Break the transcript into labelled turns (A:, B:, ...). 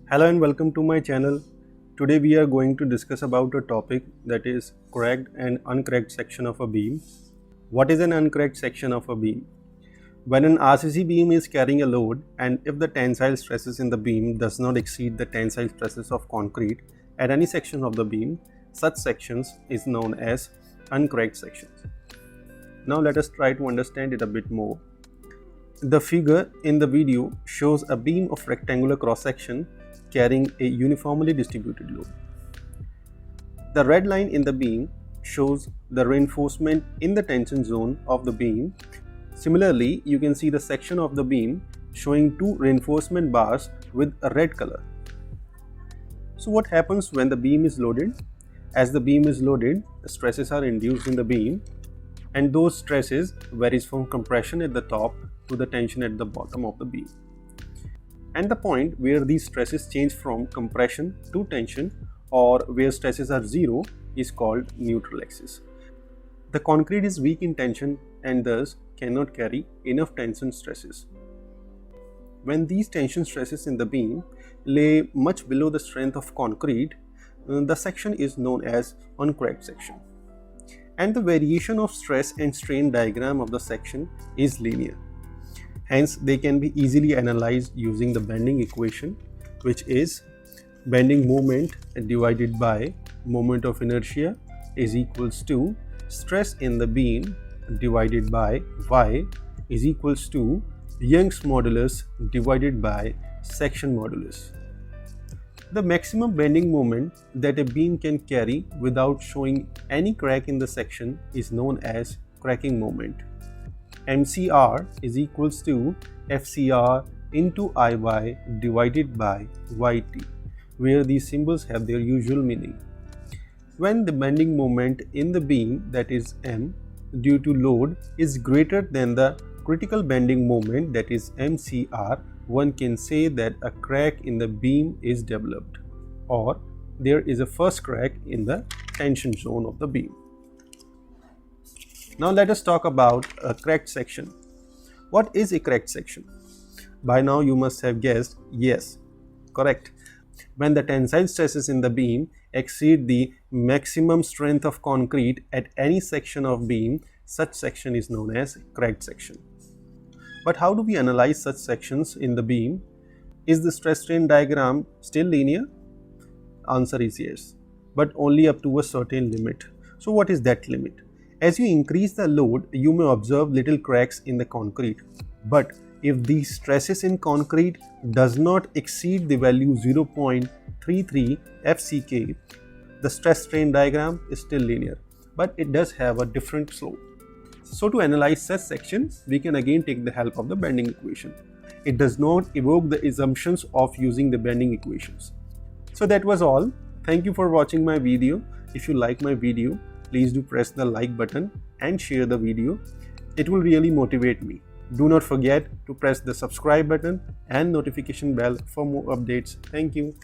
A: Hello and welcome to my channel. Today we are going to discuss about a topic that is cracked and uncracked section of a beam. What is an uncracked section of a beam? When an RCC beam is carrying a load and if the tensile stresses in the beam does not exceed the tensile stresses of concrete at any section of the beam, such sections is known as uncracked sections. Now let us try to understand it a bit more. The figure in the video shows a beam of rectangular cross-section carrying a uniformly distributed load. The red line in the beam shows the reinforcement in the tension zone of the beam. Similarly, you can see the section of the beam showing two reinforcement bars with a red color. So what happens when the beam is loaded? As the beam is loaded, stresses are induced in the beam, and those stresses varies from compression at the top to the tension at the bottom of the beam. And the point where these stresses change from compression to tension, or where stresses are zero, is called neutral axis. The concrete is weak in tension and thus cannot carry enough tension stresses. When these tension stresses in the beam lay much below the strength of concrete, the section is known as uncracked section. And the variation of stress and strain diagram of the section is linear. Hence, they can be easily analyzed using the bending equation, which is bending moment divided by moment of inertia is equals to stress in the beam divided by Y is equals to Young's modulus divided by section modulus. The maximum bending moment that a beam can carry without showing any crack in the section is known as cracking moment. MCR is equals to FCR into IY divided by YT, where these symbols have their usual meaning. When the bending moment in the beam, that is M, due to load is greater than the critical bending moment, that is MCR, one can say that a crack in the beam is developed, or there is a first crack in the tension zone of the beam. Now let us talk about a cracked section. What is a cracked section? By now you must have guessed, yes, correct. When the tensile stresses in the beam exceed the maximum strength of concrete at any section of beam, such section is known as cracked section. But how do we analyze such sections in the beam? Is the stress strain diagram still linear? Answer is yes, but only up to a certain limit. So what is that limit? As you increase the load, you may observe little cracks in the concrete. But if the stresses in concrete does not exceed the value 0.33 FCK, the stress strain diagram is still linear, but it does have a different slope. So to analyze such sections, we can again take the help of the bending equation. It does not evoke the assumptions of using the bending equations. So that was all. Thank you for watching my video. If you like my video, please do press the like button and share the video. It will really motivate me. Do not forget to press the subscribe button and notification bell for more updates. Thank you.